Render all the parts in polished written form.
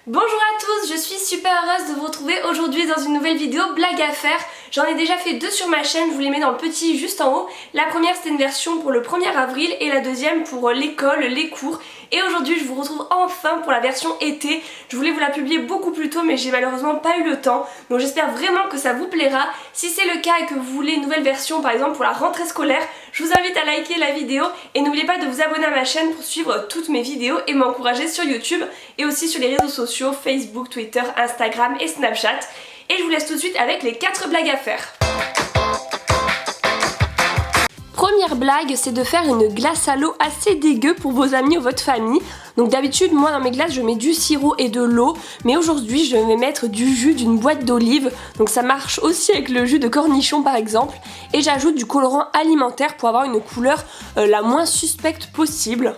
Bonjour à tous, je suis super heureuse de vous retrouver aujourd'hui dans une nouvelle vidéo blague à faire. J'en ai déjà fait deux sur ma chaîne, je vous les mets dans le petit juste en haut. La première c'était une version pour le 1er avril et la deuxième pour l'école, les cours. Et aujourd'hui je vous retrouve enfin pour la version été. Je voulais vous la publier beaucoup plus tôt mais j'ai malheureusement pas eu le temps. Donc j'espère vraiment que ça vous plaira. Si c'est le cas et que vous voulez une nouvelle version par exemple pour la rentrée scolaire, je vous invite à liker la vidéo et n'oubliez pas de vous abonner à ma chaîne pour suivre toutes mes vidéos et m'encourager sur YouTube et aussi sur les réseaux sociaux Facebook, Twitter, Instagram et Snapchat. Et je vous laisse tout de suite avec les 4 blagues à faire. Première blague, c'est de faire une glace à l'eau assez dégueu pour vos amis ou votre famille. Donc d'habitude, moi dans mes glaces, je mets du sirop et de l'eau, mais aujourd'hui, je vais mettre du jus d'une boîte d'olive. Donc ça marche aussi avec le jus de cornichon par exemple. Et j'ajoute du colorant alimentaire pour avoir une couleur la moins suspecte possible.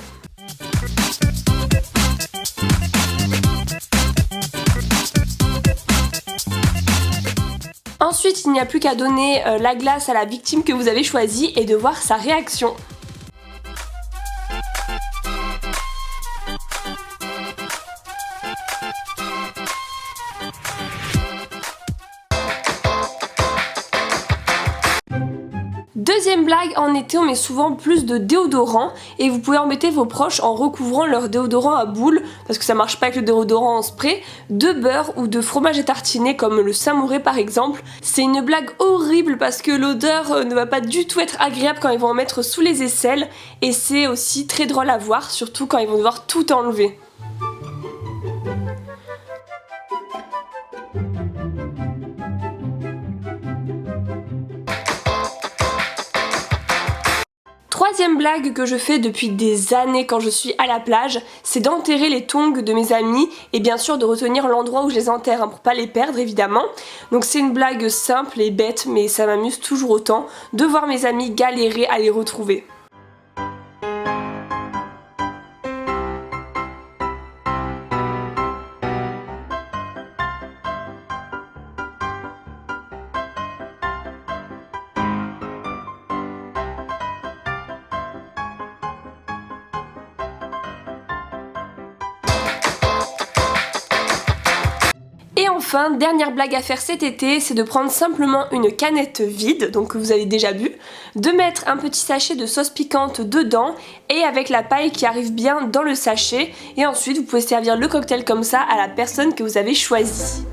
Ensuite, il n'y a plus qu'à donner la glace à la victime que vous avez choisie et de voir sa réaction. Deuxième blague, en été on met souvent plus de déodorant et vous pouvez embêter vos proches en recouvrant leur déodorant à boules, parce que ça marche pas avec le déodorant en spray, de beurre ou de fromage étartiné comme le Saint-Mouret par exemple. C'est une blague horrible parce que l'odeur ne va pas du tout être agréable quand ils vont en mettre sous les aisselles et c'est aussi très drôle à voir, surtout quand ils vont devoir tout enlever. Troisième blague que je fais depuis des années quand je suis à la plage, c'est d'enterrer les tongs de mes amis et bien sûr de retenir l'endroit où je les enterre pour pas les perdre évidemment. Donc c'est une blague simple et bête mais ça m'amuse toujours autant de voir mes amis galérer à les retrouver. Et enfin, dernière blague à faire cet été, c'est de prendre simplement une canette vide, donc que vous avez déjà bu, de mettre un petit sachet de sauce piquante dedans et avec la paille qui arrive bien dans le sachet. Et ensuite, vous pouvez servir le cocktail comme ça à la personne que vous avez choisie.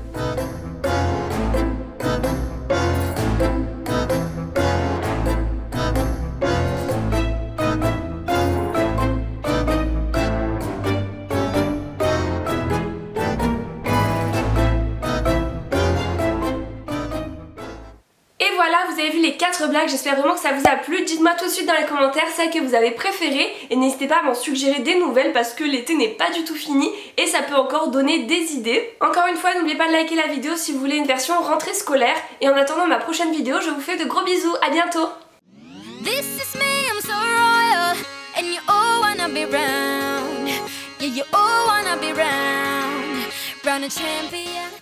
Voilà, vous avez vu les 4 blagues, j'espère vraiment que ça vous a plu. Dites-moi tout de suite dans les commentaires celles que vous avez préférées et n'hésitez pas à m'en suggérer des nouvelles parce que l'été n'est pas du tout fini et ça peut encore donner des idées. Encore une fois, n'oubliez pas de liker la vidéo si vous voulez une version rentrée scolaire et en attendant ma prochaine vidéo, je vous fais de gros bisous, à bientôt. This is me, I'm so royal, and you all wanna be round. Yeah, you all wanna be round a champion.